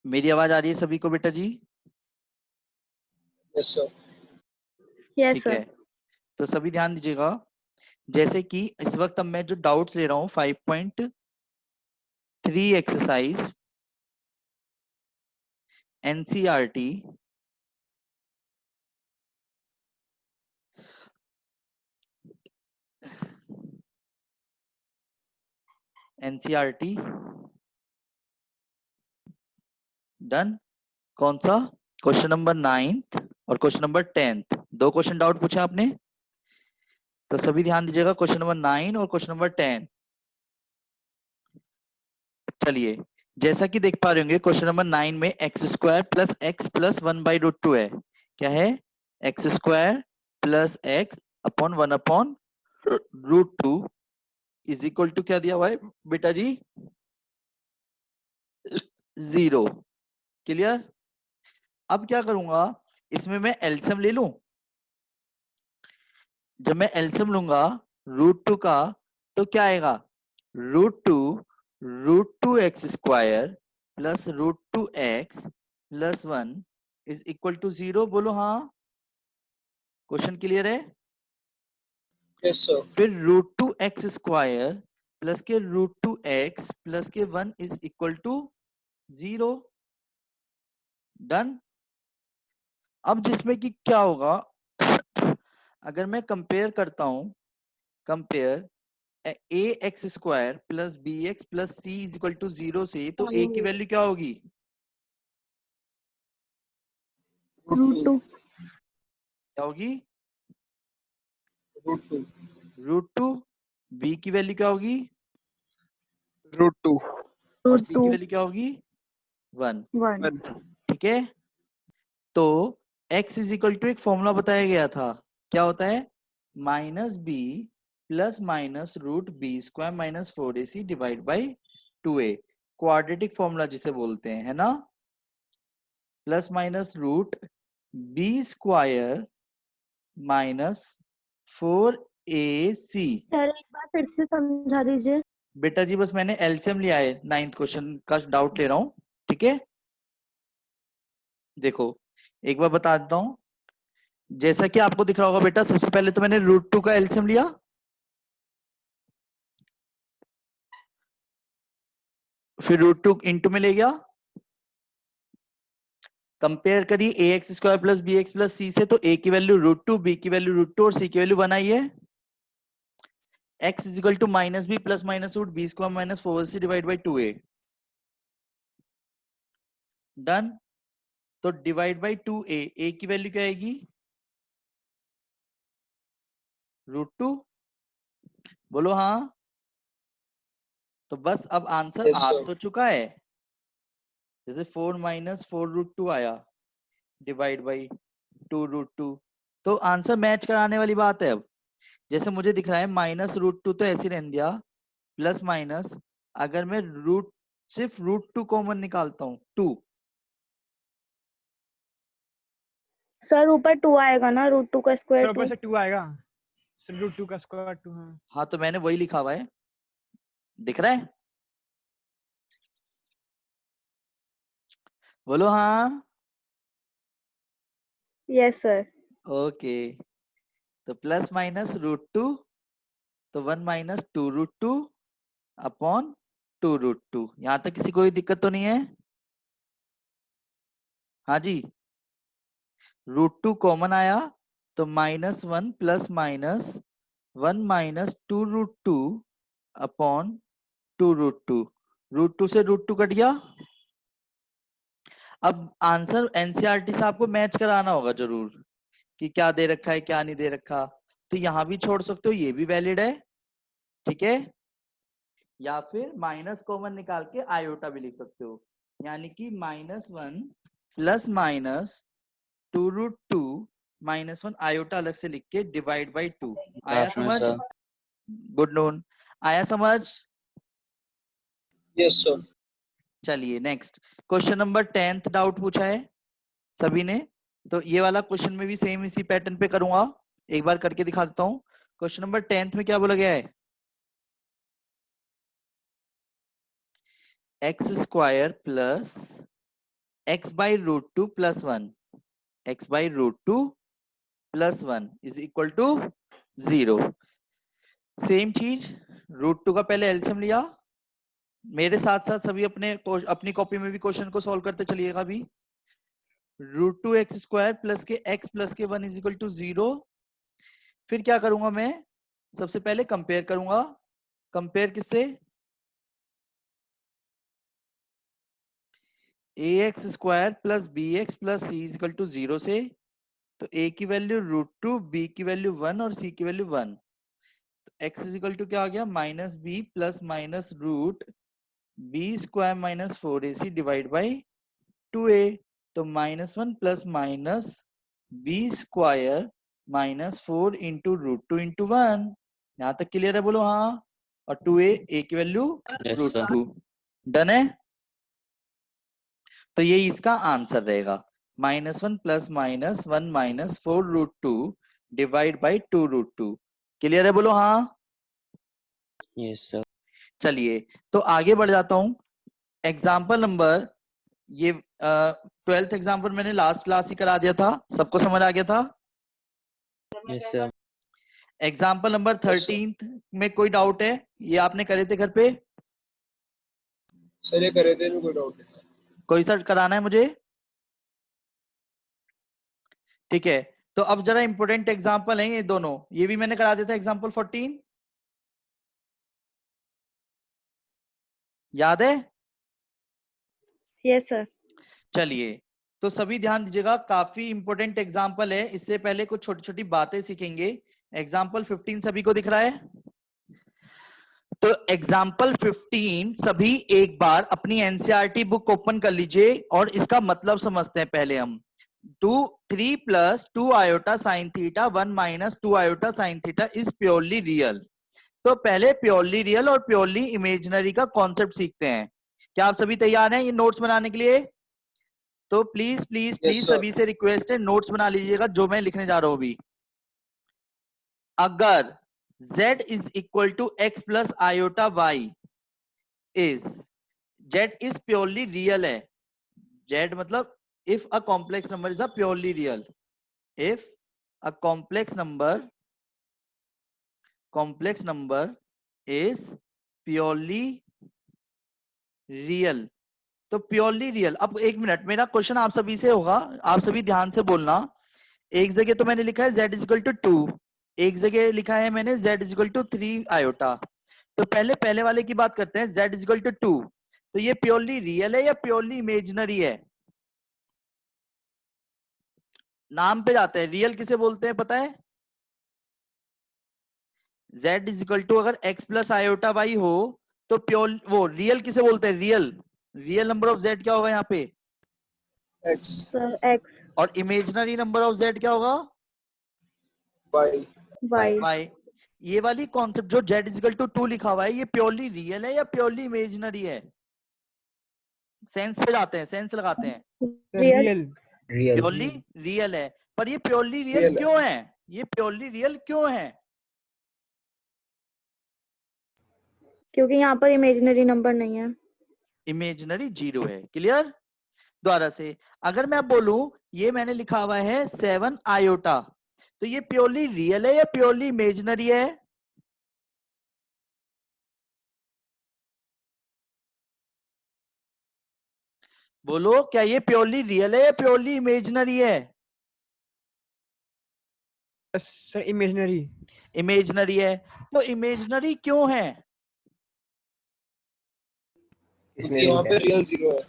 मेरी आवाज आ रही है सभी को बेटा जी? Yes sir. यस ठीक सर। है, तो सभी ध्यान दीजिएगा। जैसे कि इस वक्त अब मैं जो डाउट्स ले रहा हूँ 5.3 एक्सरसाइज एनसीईआरटी एनसीईआरटी डन। कौन सा? क्वेश्चन नंबर 9th और क्वेश्चन नंबर 10th, दो क्वेश्चन डाउट पूछे आपने। तो सभी ध्यान दीजिएगा, क्वेश्चन नंबर 9 और क्वेश्चन नंबर 10। चलिए, जैसा कि देख पा रहे होंगे क्वेश्चन नंबर 9 में x square plus x plus 1/√2 है। क्या है? X square plus x upon 1/√2 is equal to क्या दिया हुआ है बेटा जी? 0। क्लियर? अब क्या करूंगा, इसमें मैं एलसीएम ले लूं। जब मैं एलसीएम लूंगा √2 का तो क्या आएगा? √2 x square plus √2 x plus 1 is equal to 0। बोलो हाँ। क्वेश्चन क्लियर है? Yes sir. फिर √2 एक्स स्क्वायर प्लस के √2 एक्स प्लस के 1 इज इक्वल टू 0। डन। अब जिसमें कि क्या होगा, अगर मैं कंपेयर करता हूं, compare a x square plus b x plus c is equal to 0 से, तो ए की वैल्यू क्या होगी? √2। क्या होगी? √2। √2। बी की वैल्यू क्या होगी? √2। और सी की √2 वैल्यू क्या होगी? 1। 1। ठीक है, तो x इज इक्वल टू एक फॉर्मूला बताया गया था, क्या होता है? Minus b plus minus root b square minus 4ac divide by 2a, quadratic formula जिसे बोलते हैं, है ना? Plus minus root b square minus 4ac। Sir एक बार फिर से समझा दीजिए। बेटा जी बस मैंने एलसीएम लिया है, 9th क्वेश्चन का डाउट ले रहा हूं। ठीक है, देखो एक बार बता देता हूं। जैसा कि आपको दिख रहा होगा बेटा, सबसे पहले तो मैंने √2 का एलसीएम लिया, फिर √2 इंटू में ले गया। कंपेयर करिए a x square plus b x plus c से, तो ए की वैल्यू √2, बी की वैल्यू √2 और सी की वैल्यू 1 आई है। X is equal to minus b plus minus root b square minus 4ac divide by 2a। Done. तो डिवाइड बाई 2a, ए की वैल्यू क्या आएगी? √2। बोलो हाँ। तो बस अब आंसर यस आ सर। तो चुका है। जैसे 4 माइनस 4√2 आया डिवाइड बाई 2√2, तो आंसर मैच कराने वाली बात है। अब जैसे मुझे दिख रहा है -√2 तो ऐसे रहने दिया, प्लस माइनस, अगर मैं सिर्फ √2 कॉमन निकालता हूँ 2, सर ऊपर 2 आएगा ना, √2 का स्क्वायर ऊपर 2। से 2 आएगा, √2 का स्क्वायर 2। हाँ हाँ तो मैंने वही लिखा हुआ है, दिख रहा है? बोलो हाँ। Yes sir. ओके, तो प्लस माइनस √2, तो 1 माइनस 2√2 अपॉन 2√2। यहां तक किसी कोई दिक्कत तो नहीं है? हाँ जी, √2 कॉमन आया तो -1 प्लस माइनस 1 माइनस 2√2 अपॉन 2√2, √2 से √2 कट गया। अब आंसर एनसीईआरटी से आपको मैच कराना होगा जरूर, कि क्या दे रखा है क्या नहीं दे रखा। तो यहां भी छोड़ सकते हो, ये भी वैलिड है। ठीक है, या फिर माइनस कॉमन निकाल के आयोटा भी लिख सकते हो, यानी कि -1 प्लस माइनस 2√2 -1 आयोटा अलग से लिख के डिवाइड बाई 2। आया समझ? Good noon. आया समझ? Yes sir. चलिए next, question number 10th doubt पूछा है सभी ने, तो ये वाला क्वेश्चन में भी सेम इसी पैटर्न पे करूंगा, एक बार करके दिखा देता हूं। क्वेश्चन नंबर 10th में क्या बोला गया है? X square plus x by root 2 plus 1, x by root 2 plus 1 is equal to 0. Same चीज रूट 2 का पहले एलसीएम लिया, मेरे साथ साथ सभी अपनी कॉपी में भी क्वेश्चन को सॉल्व करते चलिएगा अभी। रूट 2 एक्स स्क्वायर प्लस के एक्स प्लस के 1 इज इक्वल टू 0। फिर क्या करूंगा मैं, सबसे पहले कंपेयर करूंगा। कंपेयर किससे, a x square plus b x plus c is equal to 0 से। तो a की वैल्यू रूट 2, b की वैल्यू 1 और c की वैल्यू 1। तो x इज इक्वल टू क्या आ गया, minus b plus minus root b square minus 4ac divide by 2a। तो -1 plus minus b square minus 4 into root 2 into 1। यहां तक क्लियर है, बोलो हाँ। और 2a, a की वैल्यू रूट 2। डन है। तो ये इसका आंसर रहेगा, -1 plus minus 1 minus 4 root 2 divide by 2 root 2। Clear है, बोलो हाँ। Yes sir. चलिए तो आगे बढ़ जाता हूं। एग्जाम्पल नंबर, ये 12th एग्जाम्पल मैंने लास्ट क्लास ही करा दिया था, सबको समझ आ गया था। Yes sir. Example number 13th में कोई डाउट है, ये आपने करे थे घर पे? सर ये करे थे, कोई डाउट नहीं। कोई सर कराना है मुझे? ठीक है, तो अब जरा इंपोर्टेंट एग्जाम्पल है ये दोनों, ये भी मैंने करा दिया था एग्जाम्पल 14, याद है? Yes sir. चलिए तो सभी ध्यान दीजिएगा, काफी इंपोर्टेंट एग्जाम्पल है। इससे पहले कुछ छोटी छोटी बातें सीखेंगे। एग्जाम्पल 15 सभी को दिख रहा है? तो एग्जाम्पल 15 सभी एक बार अपनी एनसीईआरटी बुक ओपन कर लीजिए और इसका मतलब समझते हैं पहले हम। 3 plus 2 iota sine theta 1 minus 2 iota sine theta is purely real. तो पहले प्योरली रियल और प्योरली इमेजिनरी का कॉन्सेप्ट सीखते हैं। क्या आप सभी तैयार हैं ये नोट्स बनाने के लिए? तो प्लीज प्लीज प्लीज sir. सभी से रिक्वेस्ट है, नोट्स बना लीजिएगा जो मैं लिखने जा रहा हूं अभी। अगर z is equal to x plus iota y is, z is purely real है, z मतलब if a complex number is a purely real, if a complex number is purely real, तो प्योरली रियल। अब एक minute, मेरा question आप सभी से होगा, आप सभी ध्यान से बोलना। एक जगह तो मैंने लिखा है z इज इक्वल टू 2, एक जगह लिखा है मैंने z is equal to 3 iota. तो पहले वाले की बात करते हैं, z इज इक्वल टू 2। तो ये प्योरली रियल है या प्योरली इमेजिनरी है? नाम पे जाते हैं, रियल किसे बोलते हैं पता है? z इज इक्वल टू अगर x प्लस आयोटा वाई हो तो प्योर वो रियल किसे बोलते हैं? रियल नंबर ऑफ z क्या होगा यहाँ पे? X, सर एक्स और इमेजिनरी नंबर ऑफ z क्या होगा? Y, y. ये वाली कॉन्सेप्ट जो z इज इक्वल टू 2 लिखा हुआ है, ये प्योरली रियल है या प्योरली इमेजिनरी है? सेंस पे जाते हैं, सेंस लगाते हैं। रियल। रियल प्योरली रियल है, पर ये प्योरली रियल Real है। क्यों है? ये प्योरली रियल क्यों है? क्योंकि यहाँ पर इमेजिनरी नंबर नहीं है। इमेजिनरी 0 है। क्लियर? द्वारा से अगर मैं बोलूं ये मैंने लिखा हुआ है 7 आयोटा, तो ये प्योरली रियल है या प्योरली इमेजिनरी है? बोलो, क्या ये प्योरली रियल है या प्योरली इमेजिनरी है? Sir imaginary. इमेजिनरी है। तो इमेजिनरी क्यों है? क्योंकि यहाँ पे रियल 0 है।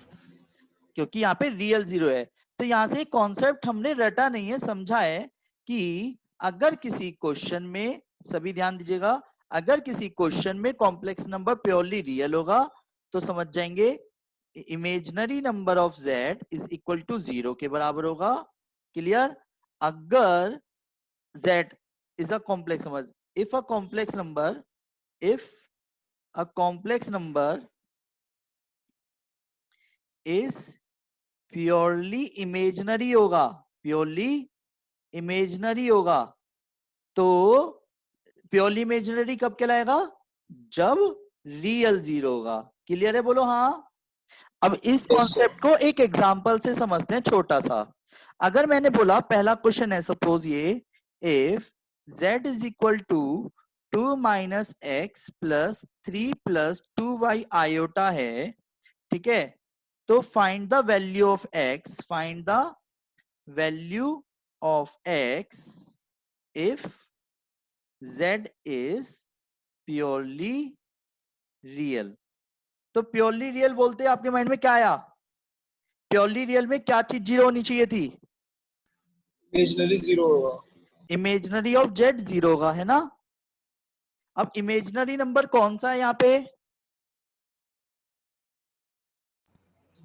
क्योंकि यहाँ पे रियल 0 है। तो यहां से कॉन्सेप्ट हमने रटा नहीं है, समझा है कि अगर किसी क्वेश्चन में, सभी ध्यान दीजिएगा, अगर किसी क्वेश्चन में कॉम्प्लेक्स नंबर प्योरली रियल होगा तो समझ जाएंगे imaginary number of z is equal to 0 के बराबर होगा। क्लियर? अगर z is a complex number, if a complex number is purely imaginary होगा, प्योरली इमेजिनरी होगा, तो प्योरली इमेजिनरी कब कहलाएगा? जब रियल 0 होगा। क्लियर है, बोलो हाँ। अब इस sir. कॉन्सेप्ट को एक एग्जांपल से समझते हैं छोटा सा। अगर मैंने बोला पहला क्वेश्चन है सपोज ये, if z is equal to 2 minus x plus 3 plus 2y iota है, ठीक है, तो find the value of x, find the value of x if z is purely real. तो प्योरली रियल बोलते हैं आपके माइंड में क्या आया? प्योरली रियल में क्या चीज जीरो होनी चाहिए थी? Imaginary 0 होगा। इमेजिनरी ऑफ जेड जीरो होगा, है ना। अब इमेजिनरी नंबर कौन सा है यहाँ पे?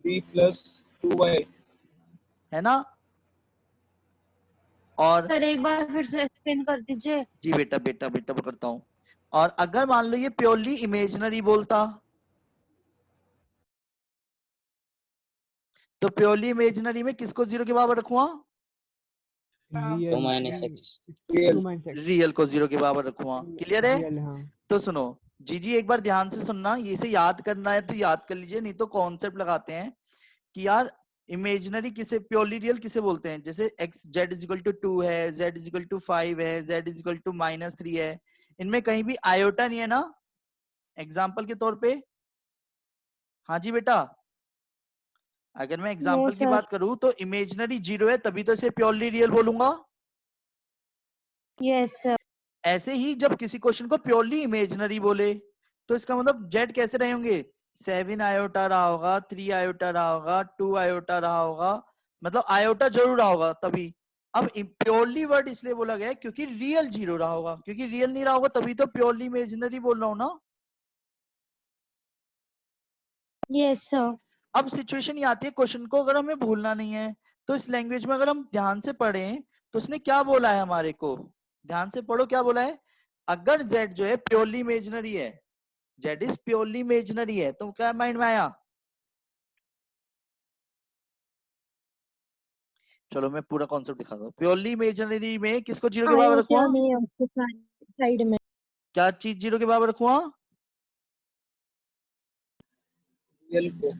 3 plus 2y। है ना। और सर एक बार फिर से एक्सप्लेन कर दीजिए। जी बेटा बेटा बेटा पकड़ता हूं। और अगर मान लो ये प्योरली इमेजिनरी बोलता, तो प्योरली इमेजिनरी में किसको जीरो के बराबर रखूंगा? 2 minus x. Real। 2 minus x real को जीरो के बराबर रखूंगा। क्लियर है? रियल। हाँ तो सुनो जी एक बार ध्यान से सुनना, ये से याद करना है तो याद कर लीजिए, नहीं तो कॉन्सेप्ट लगाते हैं कि यार इमेजिनरी किसे, प्योरली रियल किसे बोलते हैं। जैसे x z is equal to 2 है, जेड इज इक्वल टू 5 है, जेड इज इक्वल टू -3 है, इनमें कहीं भी आयोटा नहीं है ना, एग्जाम्पल के तौर पे। हाँ जी बेटा, अगर मैं एग्जाम्पल की सर। बात करूं तो इमेजिनरी जीरो है, तभी तो इसे प्योरली रियल बोलूंगा। Yes sir. ऐसे ही जब किसी क्वेश्चन को प्योरली इमेजिनरी बोले तो इसका मतलब जेड कैसे रहे होंगे? 7 आयोटा रहा होगा, 3 आयोटा रहा होगा, 2 आयोटा रहा होगा, मतलब आयोटा जरूर रहा होगा तभी। अब प्योरली वर्ड इसलिए बोला गया है क्योंकि रियल जीरो रहा होगा, क्योंकि रियल नहीं रहा होगा तभी तो प्योरली इमेजिनरी बोल रहा हूं ना। Yes sir. अब सिचुएशन ये आती है, क्वेश्चन को अगर हमें भूलना नहीं है तो इस लैंग्वेज में अगर हम ध्यान से पढ़ें तो उसने क्या बोला है हमारे को, ध्यान से पढ़ो क्या बोला है। अगर z जो है प्योरली इमेजिनरी है, z इज प्योरली इमेजिनरी है, तो क्या माइंड में आया? चलो मैं पूरा कॉन्सेप्ट दिखाता हूँ। प्योरली इमेजिनरी में किसको जीरो के बराबर आयोटा रखूंगा? नहीं है उसके साइड में। क्या चीज जीरो के बराबर रखूंगा? रियल को,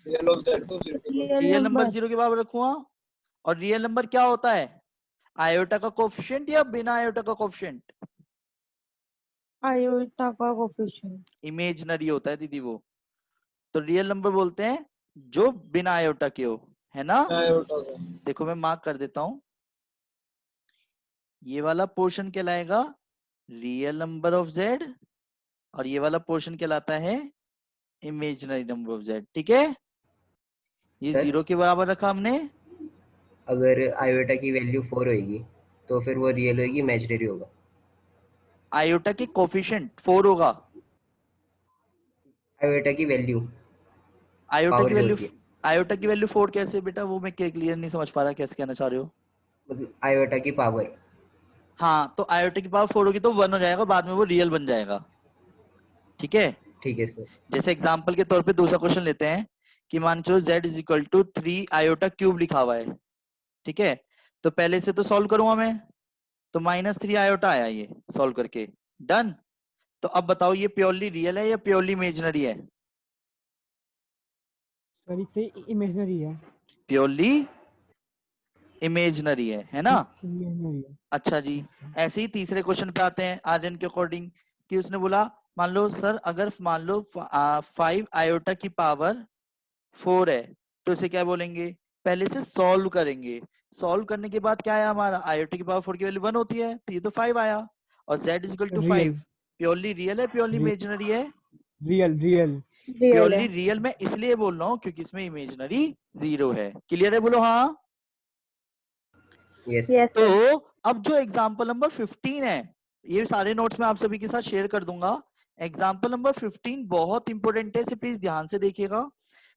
रियल ऑफ z को 0 के बराबर। Real number number. जीरो के बराबर रखूंगा। और रियल नंबर क्या होता है? आयोटा का कोफिशिएंट या बिना आयोटा का कोफिशिएंट? आयोटा का कोफिशिएंट। इमेजिनरी होता है दीदी वो। तो रियल नंबर बोलते हैं जो बिना आयोटा के हो, है ना। आयोटा का। देखो मैं मार्क कर देता हूं, ये वाला पोर्शन कहलाएगा रियल नंबर ऑफ z और ये वाला पोर्शन कहलाता है इमेजिनरी नंबर ऑफ z। ठीक है, ये सर? जीरो के बराबर रखा हमने। अगर आयोटा की वैल्यू 4 होगी तो फिर वो रियल होगी, इमेजिनरी होगा। आयोटा की कोफिशिएंट 4 होगा। आयोटा की वैल्यू, आयोटा पावर की जो वैल्यू, होती है, आयोटा की वैल्यू 4 कैसे बेटा? वो मैं क्लियर नहीं समझ पा रहा, कैसे कहना चाह रहे हो? मतलब आयोटा की पावर। हाँ, तो आयोटा की पावर 4 होगी तो 1 हो जाएगा, बाद में वो रियल बन जाएगा। ठीक है, ठीक है सर। जैसे एग्जांपल के तौर पे दूसरा क्वेश्चन लेते हैं कि मान चलो z is equal to 3 iota cube लिखा हुआ है। ठीक है, तो पहले से तो सॉल्व करूंगा मैं, तो -3 आयोटा आया ये सॉल्व करके, डन। तो अब बताओ ये प्योरली रियल है या प्योरली इमेजिनरी है? सॉरी से इमेजिनरी है। प्योरली इमेजिनरी है ना। इमेजिनरी है। अच्छा जी, ऐसे ही तीसरे क्वेश्चन पे आते हैं आर्यन के अकॉर्डिंग, कि उसने बोला मान लो सर अगर मान लो 5 आयोटा की पावर 4 है तो इसे क्या बोलेंगे? पहले से सॉल्व करेंगे, सॉल्व करने के बाद क्या आया हमारा? आयोटा की पावर 4 की वैल्यू 1 होती है, तो ये तो 5 आया। और z is equal to 5 real purely real है प्योरली इमेजिनरी है? रियल रियल रियल प्योरली है। रियल मैं इसलिए बोल रहा हूँ क्योंकि इसमें इमेजिनरी 0 है। क्लियर है? बोलो हाँ। यस यस तो सर। अब जो एग्जाम्पल नंबर 15 है, ये सारे नोट्स में आप सभी के साथ शेयर कर दूंगा। एग्जाम्पल नंबर 15 बहुत इंपॉर्टेंट है, इसे प्लीज ध्यान से देखिएगा।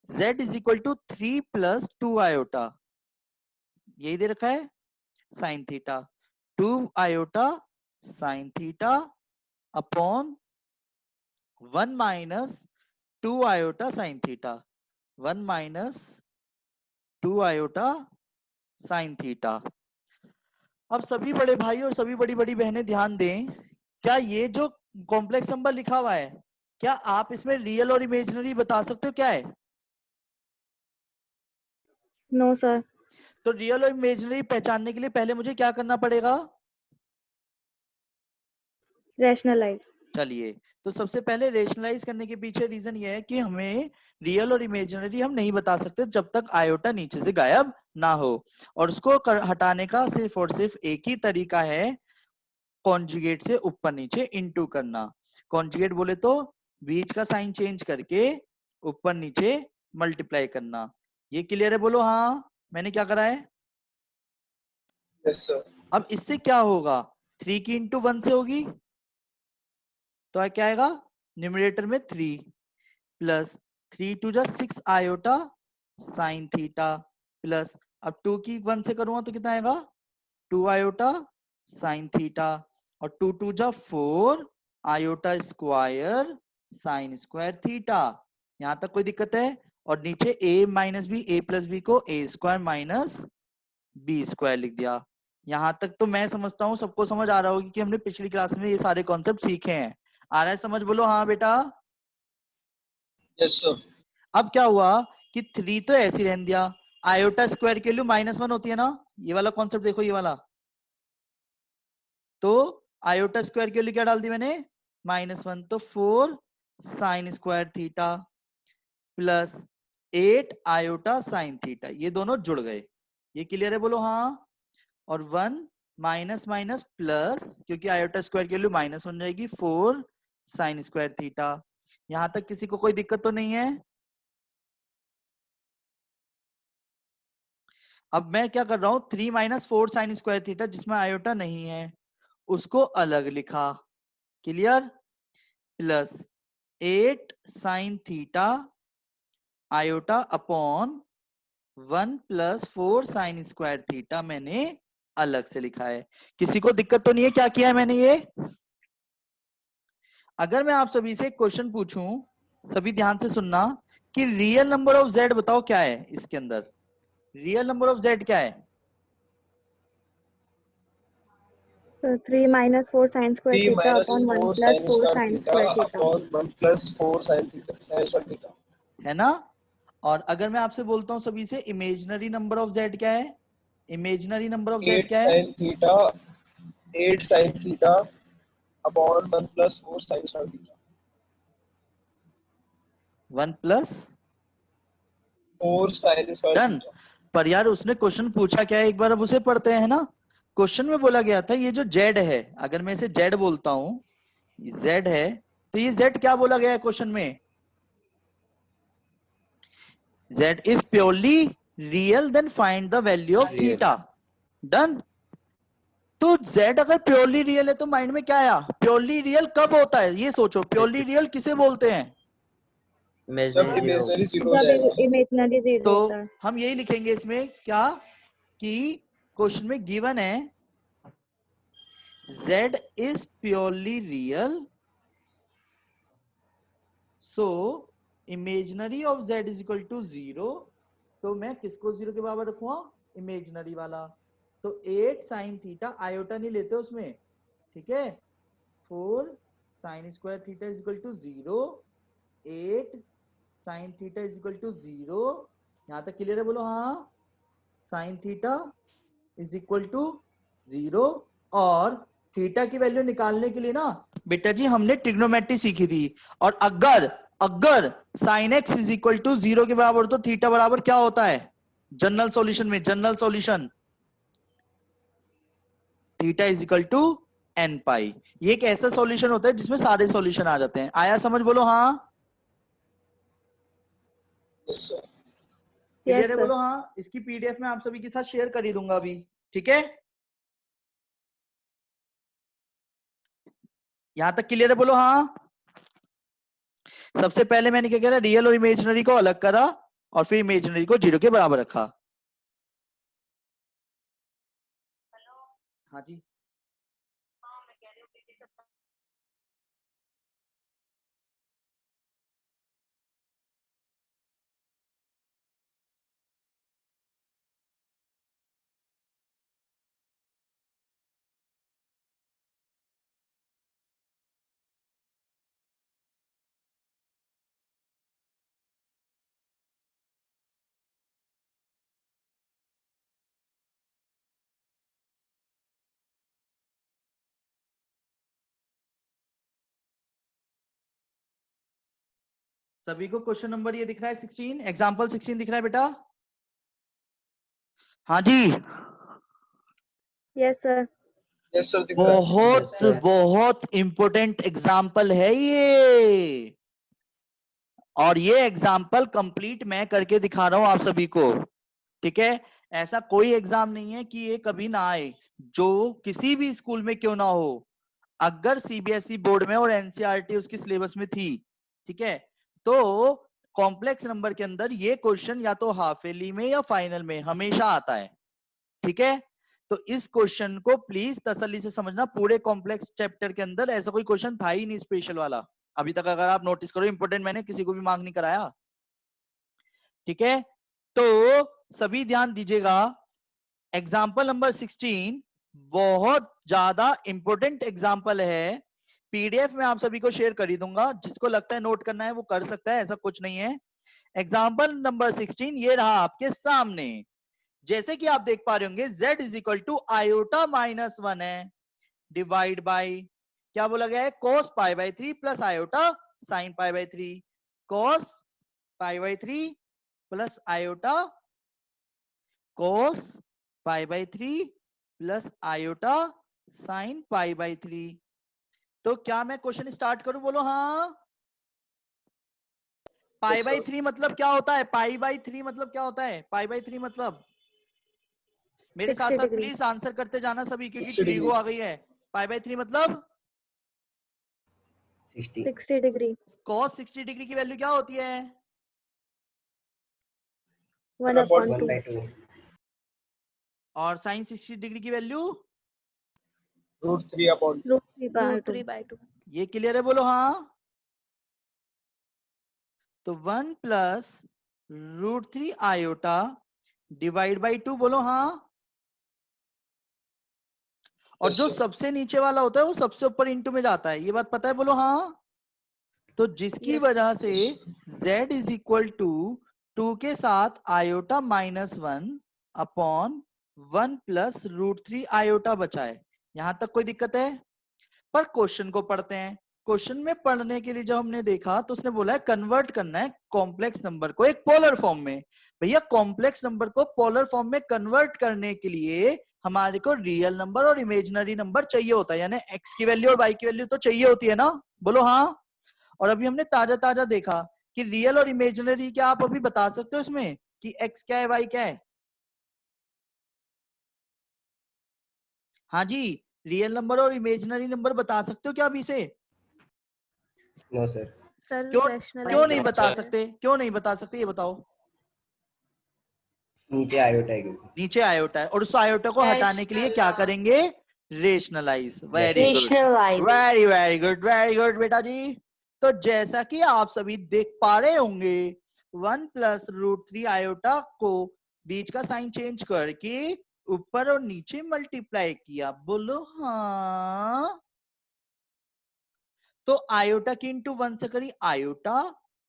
z is equal to 3 plus 2 iota, यही दे रखा है, sine theta, 2 iota sine theta upon 1 minus 2 iota sine theta, 1 minus 2 iota sine theta. अब सभी बड़े भाई और सभी बड़ी बड़ी बहनें ध्यान दें, क्या ये जो कॉम्प्लेक्स नंबर लिखा हुआ है, क्या आप इसमें रियल और इमेजिनरी बता सकते हो क्या है? No sir. तो रियल और इमेजिनरी पहचानने के लिए पहले मुझे क्या करना पड़ेगा? रैशनलाइज। चलिए, तो सबसे पहले रेशनलाइज करने के पीछे रीजन ये है कि हमें रियल और इमेजिनरी हम नहीं बता सकते जब तक आयोटा नीचे से गायब ना हो, और उसको हटाने का सिर्फ और सिर्फ एक ही तरीका है, कॉन्जुगेट से ऊपर नीचे इनटू करना। कॉन्जुगेट बोले तो बीच का साइन चेंज करके ऊपर नीचे मल्टीप्लाई करना। ये क्लियर है? बोलो हाँ, मैंने क्या करा है? Yes sir. अब इससे क्या होगा? 3 की इंटू 1 से होगी, तो क्या आएगा? न्यूमरेटर में 3 प्लस 3 टू जा 6 आयोटा साइन थीटा, प्लस अब 2 की 1 से करूंगा तो कितना आएगा? 2 आयोटा साइन थीटा, और 2 टू जा 4 iota square sine square theta. यहां तक कोई दिक्कत है? और नीचे a minus b, a plus b को a square minus b square लिख दिया। यहां तक तो मैं समझता हूँ सबको समझ आ रहा होगी कि हमने पिछली क्लास में ये सारे कॉन्सेप्ट सीखे हैं। आ रहा है समझ? बोलो हाँ बेटा। Yes sir. अब क्या हुआ कि 3 तो ऐसे ही रहने दिया, आयोटा स्क्वायर की वैल्यू -1 होती है ना, ये वाला कॉन्सेप्ट देखो, ये वाला। तो आयोटा स्क्वायर की वैल्यू क्या डाल दी मैंने? -1, तो 4 sine square theta plus 8 iota sine theta, ये दोनों जुड़ गए। ये क्लियर है? बोलो हाँ। और 1 माइनस माइनस प्लस, क्योंकि आयोटा स्क्वायर की वैल्यू माइनस बन जाएगी, 4 साइन स्क्वायर थीटा। यहां तक किसी को कोई दिक्कत तो नहीं है? अब मैं क्या कर रहा हूं, 3 माइनस 4 साइन स्क्वायर थीटा जिसमें आयोटा नहीं है उसको अलग लिखा, clear? Plus 8 sine theta iota upon 1 plus 4 sine square theta मैंने अलग से लिखा है। किसी को दिक्कत तो नहीं है क्या किया है मैंने ये? अगर मैं आप सभी से एक क्वेश्चन पूछूं, सभी ध्यान से सुनना, कि रियल नंबर ऑफ जेड बताओ क्या है इसके अंदर? रियल नंबर ऑफ जेड क्या है? 3 minus 4 sine square 3 theta minus upon 1 4 plus sign 4 square sine theta square theta. Upon 1 plus 4 sine theta, sign square theta. है ना? और अगर मैं आपसे बोलता हूं सभी से, इमेजिनरी नंबर ऑफ जेड क्या है? इमेजिनरी नंबर ऑफ जेड 8 क्या है? Sine theta, 8 sine theta upon 1 plus 4 sine square theta. 1 plus 4 sine square done. Theta. पर यार उसने क्वेश्चन पूछा क्या है, एक बार अब उसे पढ़ते हैं ना। क्वेश्चन में बोला गया था ये जो जेड है, अगर मैं इसे जेड बोलता हूं, जेड है, तो ये जेड क्या बोला गया है क्वेश्चन में? Z is purely real, then find the value of Real. Theta. Done. तो z अगर प्योरली रियल है तो माइंड में क्या आया? प्योरली रियल कब होता है ये सोचो, प्योरली रियल किसे बोलते हैं? जब Imaginary zero. इमेजिनरी 0 हो जब जाएगा। इमेजिनरी जीरो तो होता है। हम यही लिखेंगे इसमें क्या, कि क्वेश्चन में गिवन है z is purely real, so imaginary of z is equal to 0। तो मैं किसको 0 के बराबर रखूंगा? इमेजिनरी वाला। तो 8 साइन थीटा आयोटा नहीं लेते उसमें, ठीक है? 4 sine square theta is equal to 0, 8 sine theta is equal to 0। यहां तक क्लियर है? बोलो हाँ। Sine theta is equal to 0, और थीटा की वैल्यू निकालने के लिए ना बेटा जी हमने ट्रिग्नोमेट्री सीखी थी, और अगर अगर sine x is equal to 0 के बराबर तो थीटा बराबर क्या होता है जनरल सॉल्यूशन में? General solution theta is equal to n pi. ये एक ऐसा सॉल्यूशन होता है जिसमें सारे सॉल्यूशन आ जाते हैं। आया समझ? बोलो हाँ। Yes sir. क्लियर यस है? सर। बोलो हाँ। इसकी पीडीएफ में आप सभी के साथ शेयर कर ही दूंगा अभी, ठीक है? यहां तक क्लियर है? बोलो हाँ। सबसे पहले मैंने क्या किया, रियल और इमेजिनरी को अलग करा और फिर इमेजिनरी को 0 के बराबर रखा। हाँ जी। सभी को क्वेश्चन नंबर ये दिख रहा है 16, एग्जाम्पल 16 दिख रहा है बेटा? हाँ जी, यस सर। यस सर दिख रहा है। बहुत Yes, sir. बहुत इंपॉर्टेंट एग्जाम्पल है ये, और ये एग्जाम्पल कंप्लीट मैं करके दिखा रहा हूं आप सभी को, ठीक है? ऐसा कोई एग्जाम नहीं है कि ये कभी ना आए, जो किसी भी स्कूल में क्यों ना हो। अगर सीबीएसई बोर्ड में और एनसीईआरटी उसकी सिलेबस में थी, ठीक है, तो कॉम्प्लेक्स नंबर के अंदर ये क्वेश्चन या तो हाफ ईयरली में या फाइनल में हमेशा आता है, ठीक है? तो इस क्वेश्चन को प्लीज तसल्ली से समझना, पूरे कॉम्प्लेक्स चैप्टर के अंदर ऐसा कोई क्वेश्चन था ही नहीं स्पेशल वाला अभी तक। अगर आप नोटिस करो, इंपॉर्टेंट मैंने किसी को भी मार्क नहीं कराया, ठीक है? तो सभी ध्यान दीजिएगा, एग्जाम्पल नंबर 16 बहुत ज्यादा इंपॉर्टेंट एग्जाम्पल है। पीडीएफ में आप सभी को शेयर कर ही दूंगा, जिसको लगता है नोट करना है वो कर सकता है, ऐसा कुछ नहीं है। एग्जाम्पल नंबर 16 ये रहा आपके सामने। जैसे कि आप देख पा रहे होंगे, z is equal to iota minus 1 है, डिवाइड बाई क्या बोला गया है, cos pi by 3 plus iota sine pi by 3, cos pi by 3 plus iota cos pi by 3 plus iota sine pi by 3। तो क्या मैं क्वेश्चन स्टार्ट करूं? बोलो हाँ। पाई बाई 3 मतलब क्या होता है? पाई बाई 3 मतलब क्या होता है? पाई बाई 3 मतलब, मेरे 60 साथ साथ डिग्री। प्लीज आंसर करते जाना सभी, क्योंकि 60 ट्रीगो डिग्री। आ गई है। पाई बाई 3 मतलब 60 60 डिग्री। cos 60 डिग्री की वैल्यू क्या होती है? 1/2। 1/2 और sin 60 डिग्री की वैल्यू? √3/2। √3/2। ये क्लियर है? बोलो हाँ। तो 1 प्लस √3 आयोटा डिवाइड बाई 2, बोलो हाँ। और Yes, जो sir. सबसे नीचे वाला होता है वो सबसे ऊपर इंटू में जाता है, ये बात पता है? बोलो हाँ। तो जिसकी Yes, वजह से Yes, z is equal to 2 के साथ iota minus 1 upon 1 plus √3 iota बचा है। यहां तक कोई दिक्कत है? पर क्वेश्चन को पढ़ते हैं। क्वेश्चन में पढ़ने के लिए जब हमने देखा तो उसने बोला है कन्वर्ट करना है कॉम्प्लेक्स नंबर को एक पोलर फॉर्म में। भैया कॉम्प्लेक्स नंबर को पोलर फॉर्म में कन्वर्ट करने के लिए हमारे को रियल नंबर और इमेजिनरी नंबर चाहिए होता है, यानी एक्स की वैल्यू और वाई की वैल्यू तो चाहिए होती है ना? बोलो हाँ। और अभी हमने ताजा ताजा देखा कि रियल और इमेजिनरी क्या आप अभी बता सकते हो इसमें कि एक्स क्या है वाई क्या है? हाँ जी, रियल नंबर और इमेजिनरी नंबर बता सकते हो क्या अभी से? No sir. सर क्यों रैशनलाइज नहीं बता सकते? क्यों नहीं बता सकते ये बताओ? नीचे आयोटा है क्योंकि नीचे आयोटा है, और उस आयोटा को हटाने के लिए क्या करेंगे? Rationalise. Very good, Rationalize. Very very good, very good बेटा जी। तो जैसा कि आप सभी देख पा रहे होंगे, 1 प्लस √3 आयोटा को बीच का साइन चेंज करके ऊपर और नीचे मल्टीप्लाई किया। बोलो हाँ। तो आयोटा की इंटू 1 से करी iota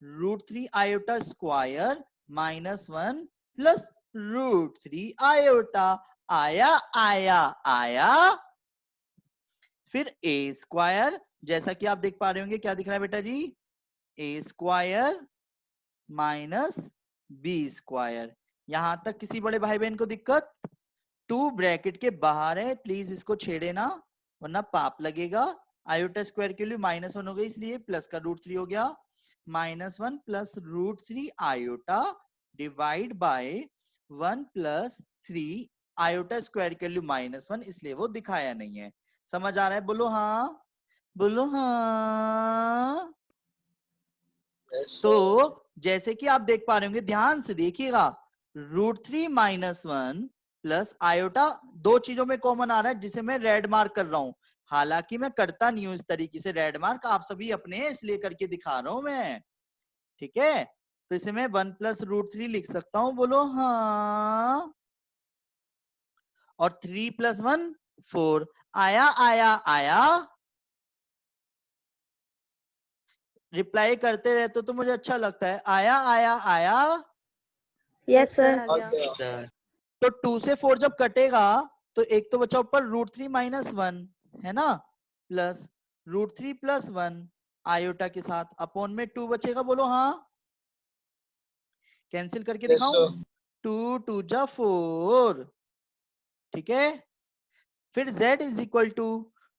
√3 iota square minus 1 plus √3 iota. आया आया आया, फिर a स्क्वायर, जैसा कि आप देख पा रहे होंगे क्या दिख रहा है बेटा जी? a square minus b square. यहां तक किसी बड़े भाई बहन को दिक्कत? 2 ब्रैकेट के बाहर है, प्लीज इसको छेड़े ना वरना पाप लगेगा। आयोटा स्क्वायर के लिए -1 हो गई, इसलिए प्लस का √3 हो गया। -1 plus √3 iota divide by 1 plus 3 iota square के लिए -1, इसलिए वो दिखाया नहीं है। समझ आ रहा है? बोलो हाँ, बोलो हाँ। yes, sir. तो जैसे कि आप देख पा रहे होंगे, ध्यान से देखिएगा, √3 -1 प्लस आयोटा दो चीजों में कॉमन आ रहा है जिसे मैं रेड मार्क कर रहा हूं। हालांकि मैं करता नहीं हूं इस तरीके से रेड मार्क, आप सभी अपने इसलिए करके दिखा रहा हूं मैं, ठीक है? तो इसे मैं 1 प्लस √3 लिख सकता हूं, बोलो हाँ। और 3 प्लस 1 4। आया आया आया, रिप्लाई करते रहते तो मुझे अच्छा लगता है। आया आया आया। Yes sir. आ गया। Sir. तो 2 से 4 जब कटेगा तो एक तो बचा ऊपर √3 -1 है ना, प्लस √3 + 1 आयोटा के साथ, अपॉन में 2 बचेगा, बोलो हाँ। कैंसिल करके Yes, दिखाऊं? sir. 2 2 जा 4, ठीक है। फिर z is equal to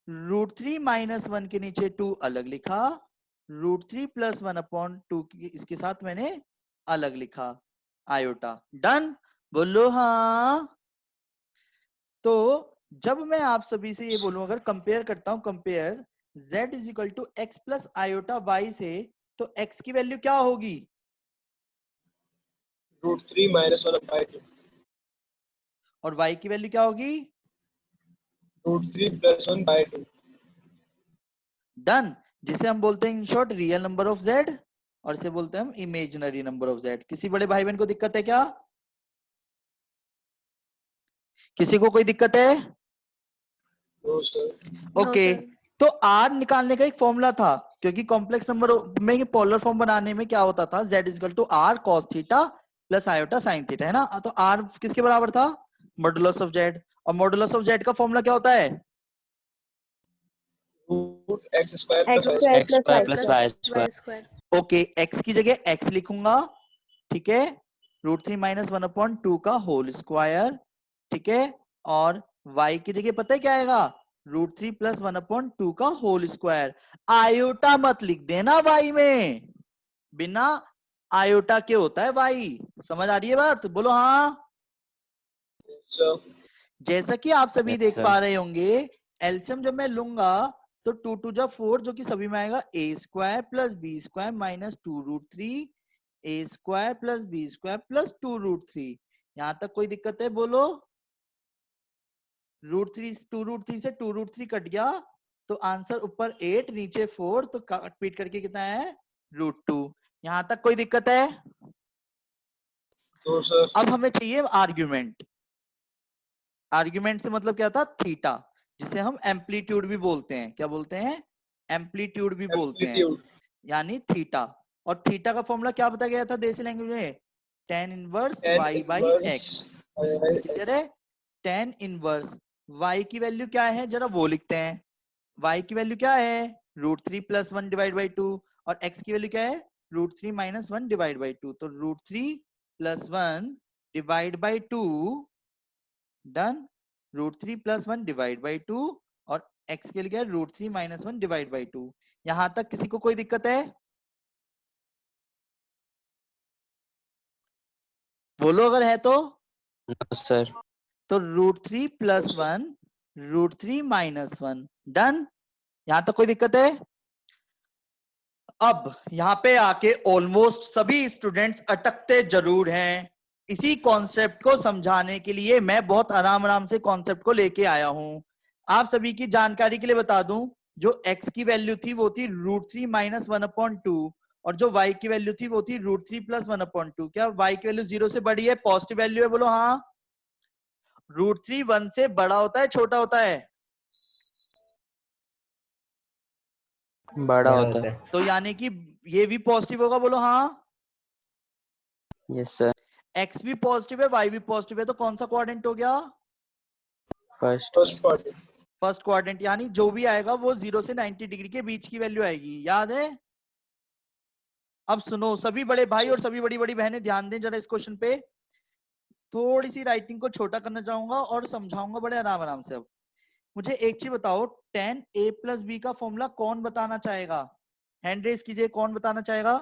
√3 minus 1 के नीचे 2 अलग लिखा, √3 प्लस 1 अपॉन 2 इसके साथ मैंने अलग लिखा, आयोटा। डन, बोलो हाँ। तो जब मैं आप सभी से ये बोलूं, अगर कंपेयर करता हूं, compare z is equal to x plus iota y से, तो x की वैल्यू क्या होगी? √3 minus 1/2. और y की वैल्यू क्या होगी? √3 plus 1/2. डन, जिसे हम बोलते हैं in short real number of z, और इसे बोलते हैं हम इमेजिनरी नंबर ऑफ z। किसी बड़े भाई बहन को दिक्कत है क्या? किसी को कोई दिक्कत है? No, sir. ओके, तो r निकालने का एक फॉर्मूला था, क्योंकि कॉम्प्लेक्स नंबर में ये पोलर फॉर्म बनाने में क्या होता था, z equal to r cos थीटा प्लस आयोटा sin थीटा, है ना। तो r किसके बराबर था? मॉडुलस ऑफ z, और मॉडुलस ऑफ z का फॉर्मूला क्या होता है? √x square plus x y square square. x square plus y square. square. Okay, x की जगह x लिखूंगा, ठीक है, √3 माइनस 1 अपॉन 2 का होल स्क्वायर, ठीक है, और y की जगह पता है क्या आएगा? √3 प्लस 1 अपॉन 2 का होल स्क्वायर। आयोटा मत लिख देना y में, बिना आयोटा के होता है y। समझ आ रही है बात? बोलो हाँ। Yes, sir. जैसा कि आप सभी Yes, देख sir. पा रहे होंगे, एलसीएम जब मैं लूंगा तो 2 2 जा 4, जो कि सभी में आएगा a square plus b square minus 2√3, a square plus b square plus 2√3। यहां तक कोई दिक्कत है? बोलो। √3, 2√3 से 2√3 कट गया, तो आंसर ऊपर 8 नीचे 4, तो काट पीट करके कितना है? √2। यहां तक कोई दिक्कत है? No, sir. अब हमें चाहिए आर्ग्यूमेंट। आर्ग्यूमेंट से मतलब क्या था? थीटा, जिसे हम एम्पलीट्यूड भी बोलते हैं। क्या बोलते हैं? एम्पलीट्यूड भी बोलते हैं, Amplitude. यानी थीटा। और थीटा का फॉर्मूला क्या बताया गया था देसी लैंग्वेज में? tan inverse Tan y by inverse x. y by clear x. है? tan इनवर्स y की वैल्यू क्या है, जरा वो लिखते हैं। y की वैल्यू क्या है? √3 प्लस 1 डिवाइड बाई 2, और x की वैल्यू क्या है? √3 माइनस 1 डिवाइड बाई 2। तो √3 plus 1 divide by 2, done. √3 plus 1 divide by 2, और x के लिए क्या है? √3 माइनस 1 डिवाइड बाई 2। यहां तक किसी को कोई दिक्कत है? बोलो अगर है तो। No, sir. तो √3 प्लस 1 √3 माइनस 1, डन। यहां तक कोई दिक्कत है? अब यहां पे आके ऑलमोस्ट सभी स्टूडेंट्स अटकते जरूर हैं। इसी कॉन्सेप्ट को समझाने के लिए मैं बहुत आराम आराम से कॉन्सेप्ट को लेके आया हूं। आप सभी की जानकारी के लिए बता दूं, जो x की वैल्यू थी वो थी √3 माइनस 1 अपॉन 2, और जो y की वैल्यू थी वो थी √3 प्लस 1 अपॉन 2। क्या y की वैल्यू 0 से बड़ी है, पॉजिटिव वैल्यू है? बोलो हाँ। √3 1 से बड़ा होता है, छोटा होता है? बड़ा होता है. तो यानी कि ये भी पॉजिटिव होगा, बोलो हाँ। Yes, sir. x भी पॉजिटिव है, y भी पॉजिटिव है, तो कौन सा क्वाड्रेंट हो गया? First. First quadrant. First quadrant, यानी जो भी आएगा वो 0 से 90 डिग्री के बीच की वैल्यू आएगी, याद है? अब सुनो सभी बड़े भाई और सभी बड़ी बड़ी बहनें, ध्यान दें जरा इस क्वेश्चन पे। थोड़ी सी राइटिंग को छोटा करना चाहूंगा और समझाऊंगा बड़े आराम आराम से। अब मुझे एक चीज बताओ, tan a प्लस b का फॉर्मूला कौन बताना चाहेगा? हैंड रेस कीजिए, कौन बताना चाहेगा?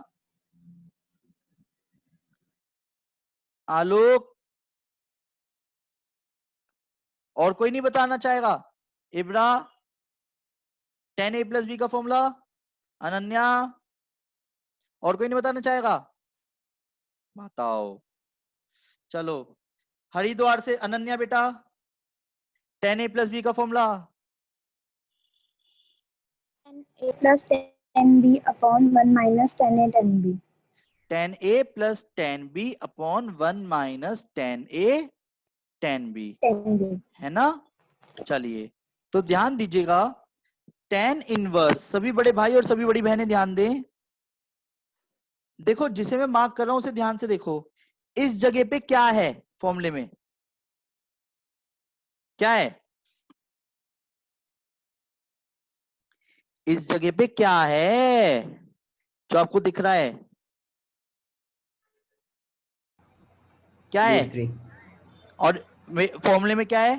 आलोक, और कोई नहीं बताना चाहेगा? इब्रा, tan a प्लस b का फॉर्मूला? अनन्या, और कोई नहीं बताना चाहेगा? बताओ। चलो, हरिद्वार से अनन्या बेटा, tan a प्लस b का formula? a plus 10b upon 1 minus 10a 10b. tan a plus tan b upon 1 minus tan a tan b, 10b. है ना। चलिए, तो ध्यान दीजिएगा, tan इनवर्स, सभी बड़े भाई और सभी बड़ी बहनें ध्यान दें। देखो जिसे मैं मार्क कर रहा हूं उसे ध्यान से देखो। इस जगह पे क्या है फॉर्मूले में? क्या है? इस जगह पे क्या है जो आपको दिख रहा है? क्या है? रूट 3 और फॉर्मूले में क्या है?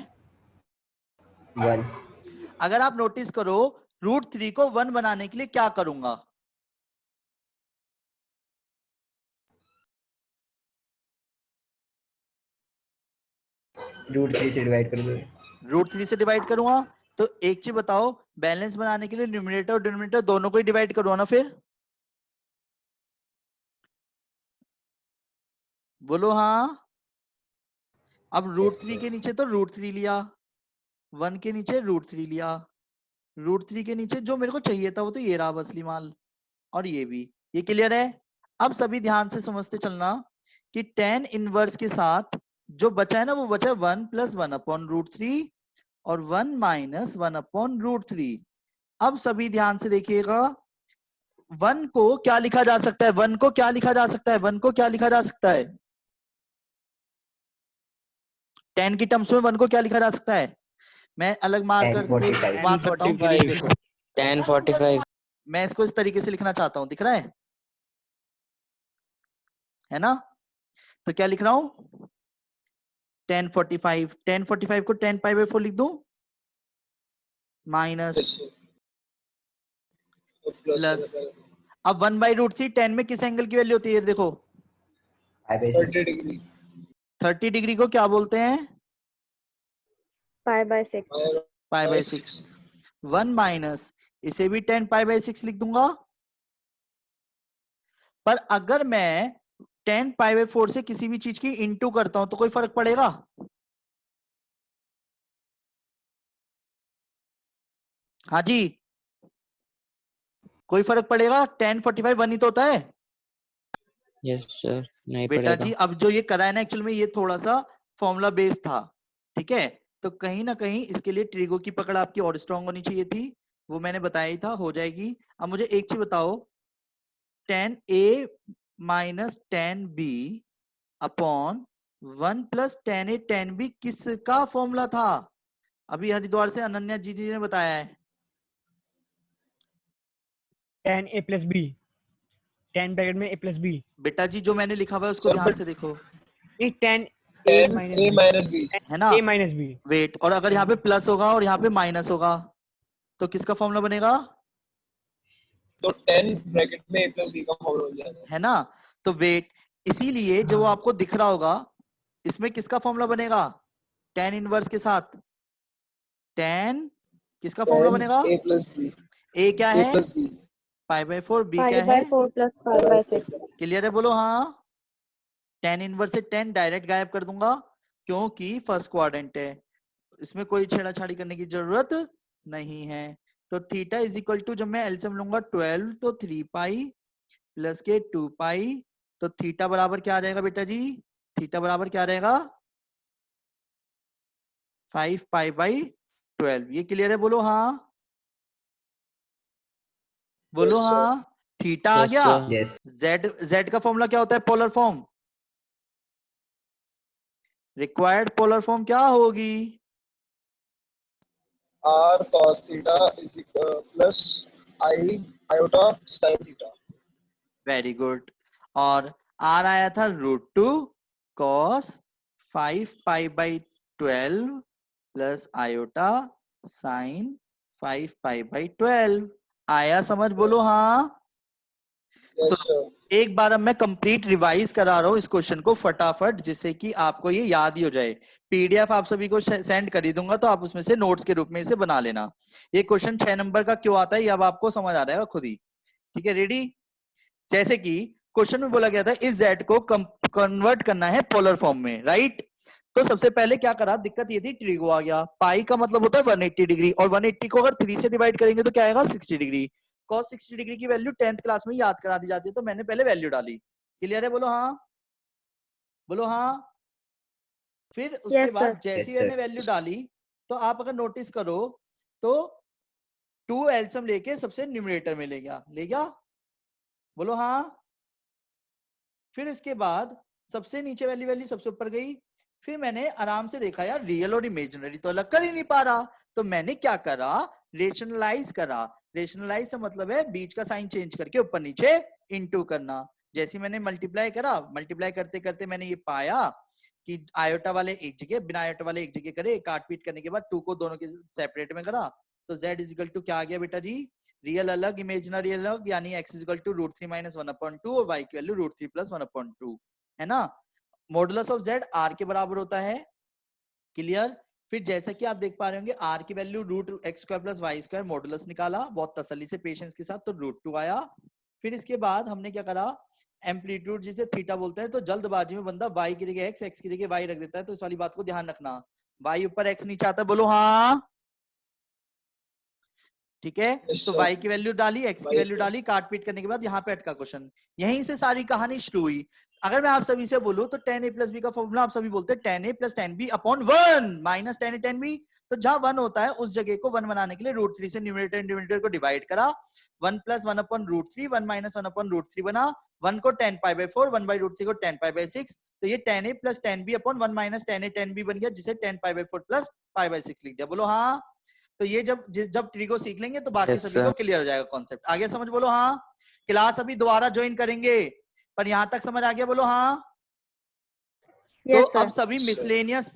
1 अगर आप नोटिस करो, √3 को 1 बनाने के लिए क्या करूंगा? रूट 3 से डिवाइड कर दो। √3 से डिवाइड करूंगा। तो एक चीज बताओ, बैलेंस बनाने के लिए न्यूमरेटर और डिनोमिनेटर दोनों को ही डिवाइड करूंगा ना फिर? बोलो हाँ। अब √3 के नीचे तो √3 लिया, 1 के नीचे √3 लिया, √3 के नीचे जो मेरे को चाहिए था वो तो ये रहा असली माल, और ये भी। ये क्लियर है? अब सभी ध्यान से समझते चलना कि tan इनवर्स के साथ जो बचा है ना, वो बचा 1 + 1/√3 और 1 - 1/√3। अब सभी ध्यान से देखिएगा, 1 को क्या लिखा जा सकता है? 1 को क्या लिखा जा सकता है? 1 को क्या लिखा जा सकता है? tan की टर्म्स में 1 को क्या लिखा जा सकता है? मैं अलग मार्कर से 1045 बात करता हूँ, फिर ये देखो। 1045 मैं इसको इस तरीके से लिखना चाहता हूँ, दिख रहा है ना? तो क्या लिख रहा हूं? 1045। 1045 को 10π/4 लिख दूं, माइनस प्लस। अब 1/√3 10 में किस एंगल की वैल्यू होती है? ये देखो, 30 डिग्री 30 डिग्री को क्या बोलते हैं? π/6 π/6। 1 माइनस, इसे भी 10π/6 लिख दूंगा। पर अगर मैं 10π/4 से किसी भी चीज की इंटू करता हूं तो कोई फर्क पड़ेगा? हाँ जी, कोई फर्क पड़ेगा? 1045 1 ही तो होता है यस सर, नहीं बेटा पड़ेगा। जी। अब जो ये करा है ना, एक्चुअल में ये थोड़ा सा फॉर्मूला बेस था, ठीक है? तो कहीं ना कहीं इसके लिए ट्रिगो की पकड़ आपकी और स्ट्रांग होनी चाहिए थी, वो मैंने बताया ही था, हो जाएगी। अब मुझे एक चीज बताओ, 10a - 10b upon 1 + 10a 10b किसका फॉर्मूला था? अभी हरिद्वार से अनन्या जी ने बताया है। 10a + b, 10 ब्रैकेट में a + b, बेटा जी जो मैंने लिखा हुआ है उसको सर, ध्यान but से देखो, नहीं 10a 10 - a b, minus b है ना? a - b, वेट, और अगर यहाँ पे प्लस होगा और यहाँ पे माइनस होगा तो किसका फॉर्मूला बनेगा? तो 10 ब्रैकेट में a plus b का फॉर्मूला हो जाएगा। है ना? तो वेट, इसीलिए जो हाँ। आपको दिख रहा होगा इसमें किसका फॉर्मूला बनेगा? tan इनवर्स के साथ tan किसका फॉर्मूला 10 बनेगा? a plus b a क्या a है? plus b π/4, b क्या है? π/4 + π/6 क्लियर है? बोलो हाँ। tan इनवर्स से 10 डायरेक्ट गायब कर दूंगा क्योंकि फर्स्ट क्वाड्रेंट है, इसमें कोई छेड़ाछाड़ी करने की जरूरत नहीं है। तो थीटा इज इक्वल टू, जब मैं एलसीएम लूंगा 12 तो 3π प्लस के 2π, तो थीटा बराबर क्या आ जाएगा बेटा जी? थीटा बराबर क्या रहेगा? 5π/12। ये क्लियर है? बोलो हाँ। बोलो Yes, sir. हाँ। थीटा आ यस गया। सर। यस जेड का फॉर्मूला क्या होता है? Polar form. Required polar form क्या होगी? r cos theta is plus I iota sin theta. Very good. और आर आया था √2 cos 5π/12 प्लस आयोटा साइन 5π/12। आया समझ? बोलो हाँ। Yes, So, sir. एक बार अब मैं कंप्लीट रिवाइज करा रहा हूँ इस क्वेश्चन को फटाफट, जिससे कि आपको ये याद ही हो जाए। पीडीएफ आप सभी को सेंड कर ही दूंगा, तो आप उसमें से नोट्स के रूप में इसे बना लेना। ये क्वेश्चन 6 नंबर का क्यों आता है ये अब आपको समझ आ जाएगा खुद ही, ठीक है? रेडी? जैसे कि क्वेश्चन में बोला गया था इस जेड को कन्वर्ट करना है पोलर फॉर्म में, राइट? तो सबसे पहले क्या करा, दिक्कत ये थी ट्रिगो आ गया। पाई का मतलब होता है 180 डिग्री, और 180 को अगर 3 से डिवाइड करेंगे तो क्या आएगा? 60 डिग्री। cos 60 डिग्री की वैल्यू 10th क्लास में याद करा दी जाती है, तो मैंने पहले वैल्यू डाली। क्लियर है? बोलो हाँ। बोलो हाँ। फिर उसके Yes, sir. बाद जैसी Yes, sir. मैंने वैल्यू डाली, तो आप अगर नोटिस करो तो 2 एलसीएम लेके सबसे न्यूमरेटर में ले गया। बोलो हाँ। फिर इसके बाद सबसे नीचे वाली वैल्यू सबसे ऊपर गई। फिर मैंने आराम से देखा यार रियल और इमेजिनरी तो अलग कर ही नहीं पा रहा, तो मैंने क्या करा? रेशनलाइज करा। रेशनलाइज से मतलब है बीच का साइन चेंज करके ऊपर नीचे इनटू करना। जैसे मैंने मल्टीप्लाई करा, मल्टीप्लाई करते करते मैंने ये पाया कि आयोटा वाले एक जगह, बिना आयोटा वाले एक जगह करे, काट पीट करने के बाद 2 को दोनों के सेपरेट में करा, तो z इज इक्वल टू क्या आ गया बेटा जी, रियल अलग इमेजिनरी अलग, यानी x इज इक्वल टू √3 - 1/2 और y की वैल्यू √3 + 1/2 है ना। मॉडुलस ऑफ z r के बराबर होता है, क्लियर। फिर जैसा कि आप देख पा रहे होंगे r की वैल्यू √x² + y² मॉडुलस निकाला बहुत तसल्ली से पेशेंस के साथ, तो √2 आया। फिर इसके बाद हमने क्या करा, एम्पलीट्यूड जिसे थीटा बोलते हैं, तो जल्दबाजी में बंदा y की जगह x की जगह y रख देता है, तो इस वाली बात को ध्यान रखना, y ऊपर x नीचे आता है, बोलो हाँ ठीक है। Yes, तो sir. y की वैल्यू डाली, x की Yes, वैल्यू sir. डाली, काट पीट करने के बाद यहाँ पे अटका क्वेश्चन, यहीं से सारी कहानी शुरू हुई। अगर मैं आप सभी से बोलूं तो tan a + b का फॉर्मूला आप सभी बोलते हैं tan a + tan b upon 1 minus tan a tan b, तो जहां 1 होता है उस जगह को 1 बनाने के लिए √3 से न्यूमरेटर डिनोमिनेटर को डिवाइड करा, 1 + 1/√3, 1 - 1/√3 बना, 1 को tan π/4, 1/√3 को tan π/6, तो ये tan a + tan b upon 1 - tan a tan b बन गया, जिसे tan π/4 + π/6 लिख दिया, बोलो हाँ। तो ये जब ट्री को सीख लेंगे तो बाकी Yes, सभी को sir. क्लियर हो जाएगा कॉन्सेप्ट, आगे समझ, बोलो हाँ। क्लास अभी दोबारा ज्वाइन करेंगे, पर यहां तक समझ आ गया, बोलो हाँ। Yes, तो sir. अब सभी Sir. मिसलेनियस